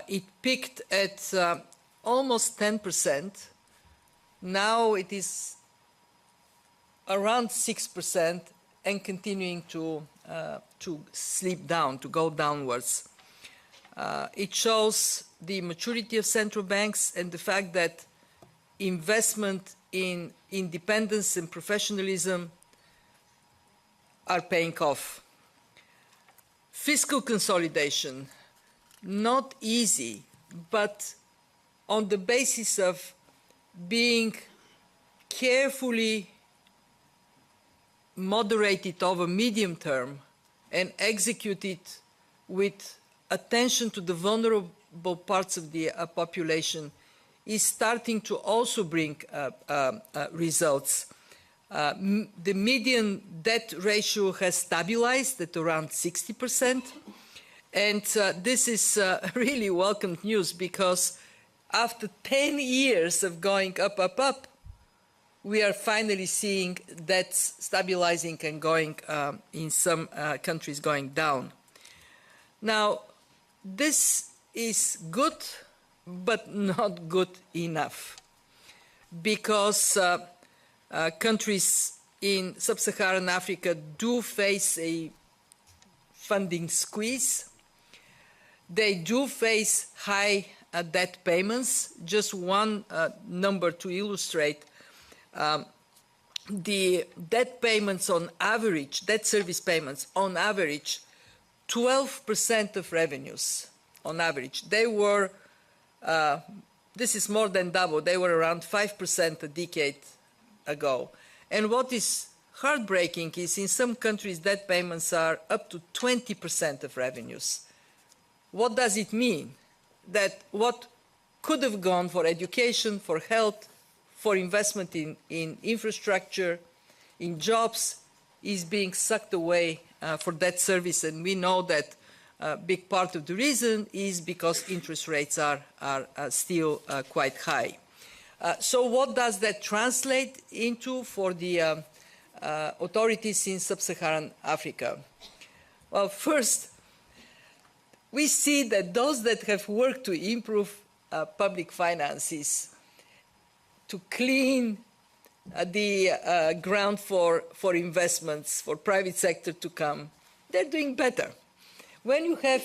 It peaked at almost 10%. Now it is around 6% and continuing to slip down, to go downwards. It shows the maturity of central banks and the fact that investment in independence and professionalism are paying off. Fiscal consolidation, not easy, but on the basis of being carefully moderated over medium term and executed with attention to the vulnerable parts of the population, is starting to also bring results. The median debt ratio has stabilized at around 60%, and this is really welcome news, because after 10 years of going up, up, up, we are finally seeing that stabilizing and going, in some countries, going down. Now, this is good, but not good enough, because countries in sub-Saharan Africa do face a funding squeeze. They do face high debt payments. Just one number to illustrate. The debt payments on average, debt service payments on average, 12% of revenues on average. They were, this is more than double, they were around 5% a decade ago. And what is heartbreaking is in some countries debt payments are up to 20% of revenues. What does it mean? That what could have gone for education, for health, for investment in infrastructure, in jobs, is being sucked away for debt service. And we know that a big part of the reason is because interest rates are still quite high. So what does that translate into for the authorities in sub-Saharan Africa? Well, first, we see that those that have worked to improve public finances, to clean the ground for investments, for private sector to come, they're doing better. When you have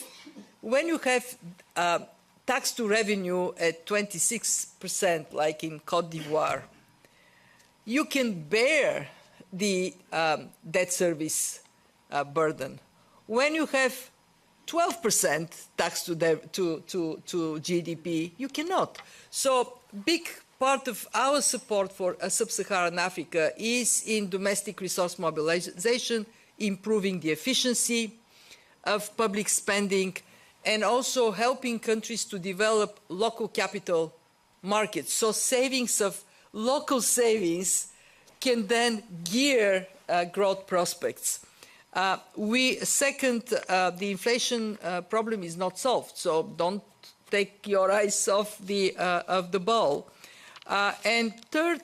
tax to revenue at 26%, like in Cote d'Ivoire, you can bear the debt service burden. When you have 12% tax to GDP, you cannot. So big part of our support for sub-Saharan Africa is in domestic resource mobilization, improving the efficiency of public spending, and also helping countries to develop local capital markets. So savings of local savings can then gear growth prospects. Second, the inflation problem is not solved, so don't take your eyes off the ball. And third,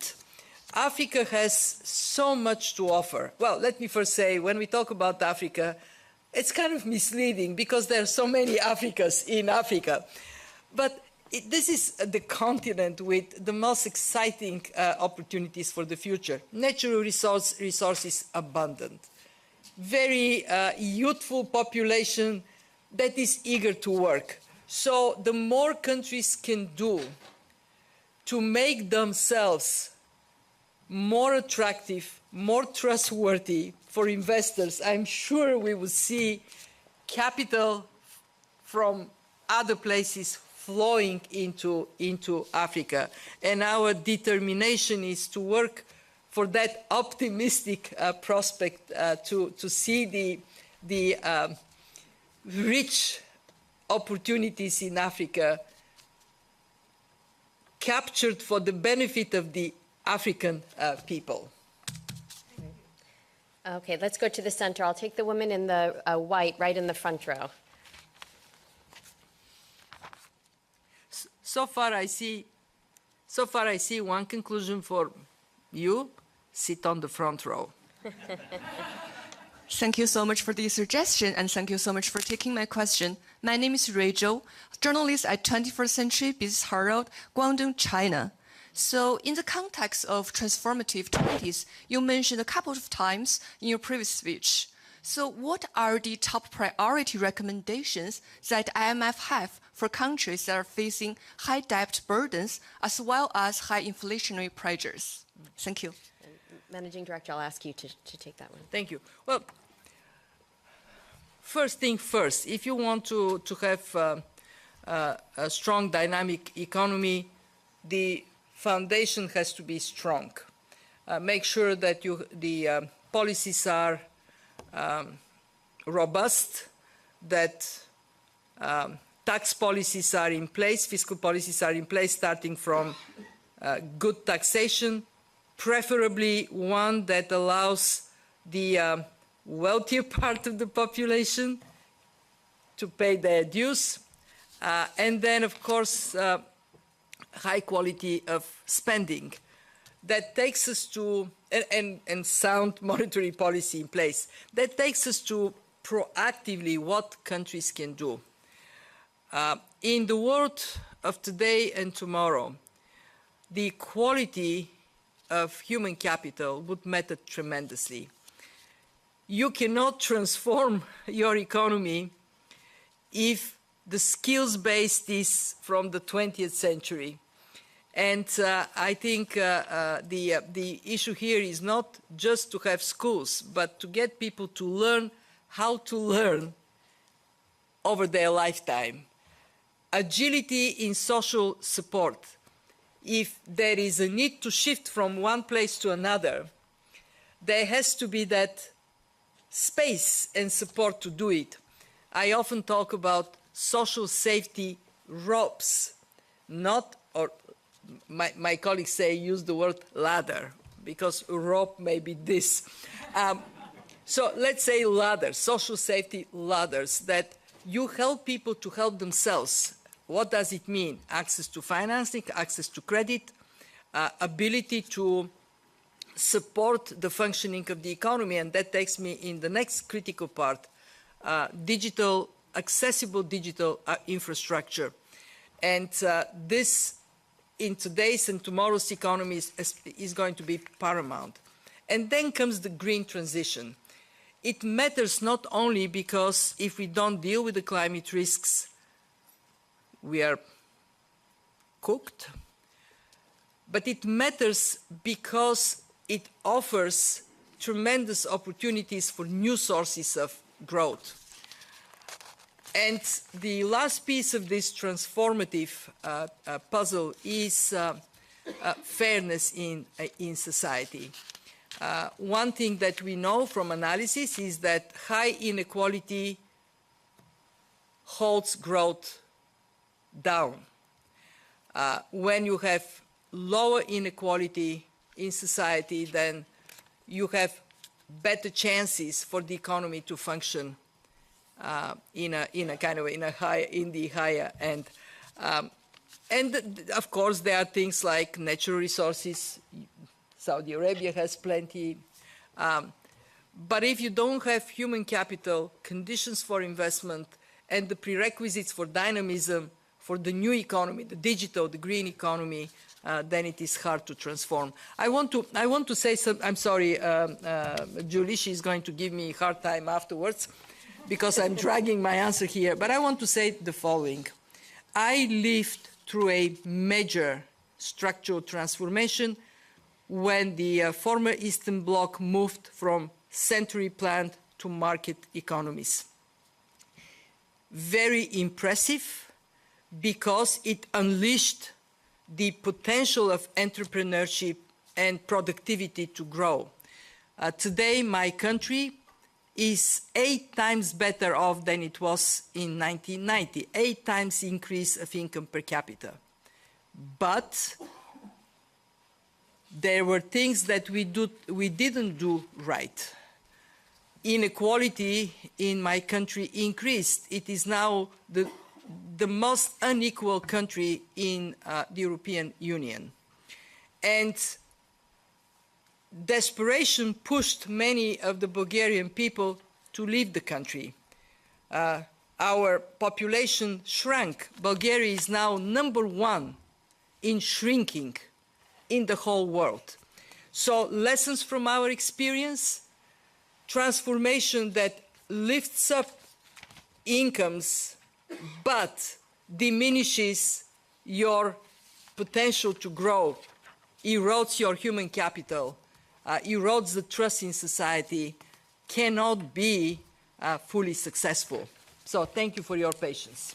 Africa has so much to offer. Well, let me first say, when we talk about Africa, it's kind of misleading because there are so many Africas in Africa. But this is the continent with the most exciting opportunities for the future. Natural resources abundant. Very youthful population that is eager to work. So the more countries can do to make themselves more attractive, more trustworthy for investors, I'm sure we will see capital from other places flowing into Africa. And our determination is to work for that optimistic prospect, to see the rich opportunities in Africa captured for the benefit of the African people. Okay, let's go to the center. I'll take the woman in the white right in the front row. So far I see one conclusion for you: sit on the front row. Thank you so much for the suggestion, and thank you so much for taking my question. My name is Rachel, journalist at 21st Century Business Herald, Guangdong, China. So in the context of transformative 20s, you mentioned a couple of times in your previous speech. So what are the top priority recommendations that IMF have for countries that are facing high debt burdens as well as high inflationary pressures? Thank you. Managing Director, I'll ask you to take that one. Thank you. Well, first thing first, if you want to have a strong dynamic economy, the foundation has to be strong. Make sure that the policies are robust, that tax policies are in place, fiscal policies are in place, starting from good taxation, preferably one that allows the wealthier part of the population to pay their dues, and then, of course, high quality of spending. That takes us to, and sound monetary policy in place. That takes us to proactively what countries can do. In the world of today and tomorrow, the quality of human capital would matter tremendously. You cannot transform your economy if the skills base is from the 20th century. And I think the issue here is not just to have schools, but to get people to learn how to learn over their lifetime. Agility in social support. If there is a need to shift from one place to another, there has to be that space and support to do it. I often talk about social safety ropes, not, or my colleagues say use the word ladder, because rope may be this. So let's say ladders, social safety ladders, that you help people to help themselves. What does it mean? Access to financing, access to credit, ability to support the functioning of the economy, and that takes me in the next critical part, accessible digital infrastructure. And this, in today's and tomorrow's economies, is going to be paramount. And then comes the green transition. It matters not only because if we don't deal with the climate risks, we are cooked, but it matters because it offers tremendous opportunities for new sources of growth. And the last piece of this transformative puzzle is fairness in society. One thing that we know from analysis is that high inequality holds growth down. When you have lower inequality in society, then you have better chances for the economy to function in the higher end. And of course, there are things like natural resources. Saudi Arabia has plenty. But if you don't have human capital, conditions for investment, and the prerequisites for dynamism for the new economy, the digital, the green economy, then it is hard to transform. I want to say something. I'm sorry, Julie, she's going to give me a hard time afterwards because I'm dragging my answer here. But I want to say the following. I lived through a major structural transformation when the former Eastern Bloc moved from century planned to market economies. Very impressive, because it unleashed the potential of entrepreneurship and productivity to grow. Today, my country is 8 times better off than it was in 1990, 8 times increase of income per capita. But there were things that we didn't do right. Inequality in my country increased. It is now the most unequal country in the European Union. And desperation pushed many of the Bulgarian people to leave the country. Our population shrank. Bulgaria is now #1 in shrinking in the whole world. So lessons from our experience, transformation that lifts up incomes but diminishes your potential to grow, erodes your human capital, erodes the trust in society, cannot be fully successful. So thank you for your patience.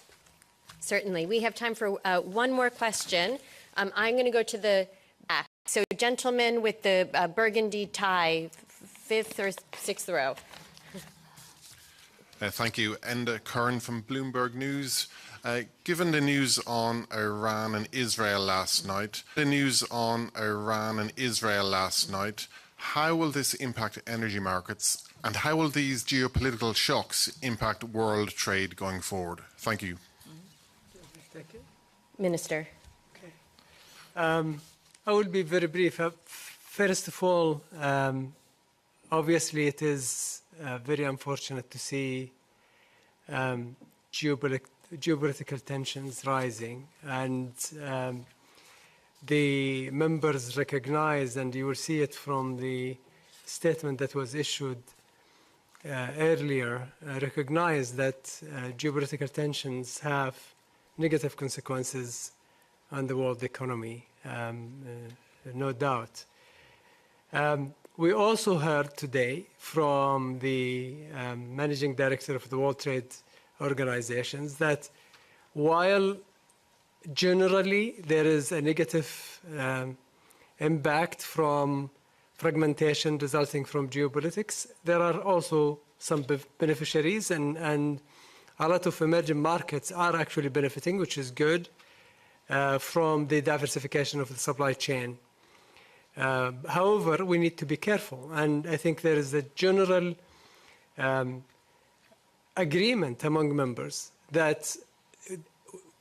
Certainly. We have time for one more question. I'm going to go to the back. So gentleman with the burgundy tie, 5th or 6th row. Thank you. Enda Curran from Bloomberg News. Given the news on Iran and Israel last night, how will this impact energy markets, and how will these geopolitical shocks impact world trade going forward? Thank you. Minister. Okay. I will be very brief. First of all, obviously it is very unfortunate to see geopolitical tensions rising, and the members recognize, and you will see it from the statement that was issued earlier, recognize that geopolitical tensions have negative consequences on the world economy, no doubt. We also heard today from the managing director of the World Trade Organizations that while generally there is a negative impact from fragmentation resulting from geopolitics, there are also some beneficiaries, and a lot of emerging markets are actually benefiting, which is good, from the diversification of the supply chain. However, we need to be careful, and I think there is a general agreement among members that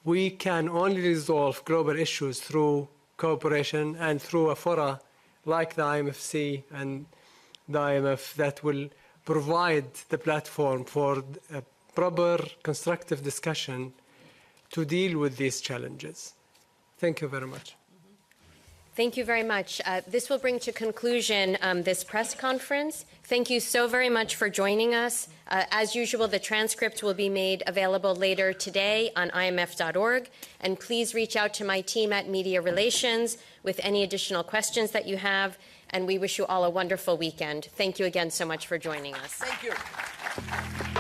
we can only resolve global issues through cooperation and through a fora like the IMFC and the IMF that will provide the platform for a proper constructive discussion to deal with these challenges. Thank you very much. Thank you very much. This will bring to conclusion this press conference. Thank you so very much for joining us. As usual, the transcript will be made available later today on imf.org. And please reach out to my team at Media Relations with any additional questions that you have. And we wish you all a wonderful weekend. Thank you again so much for joining us. Thank you.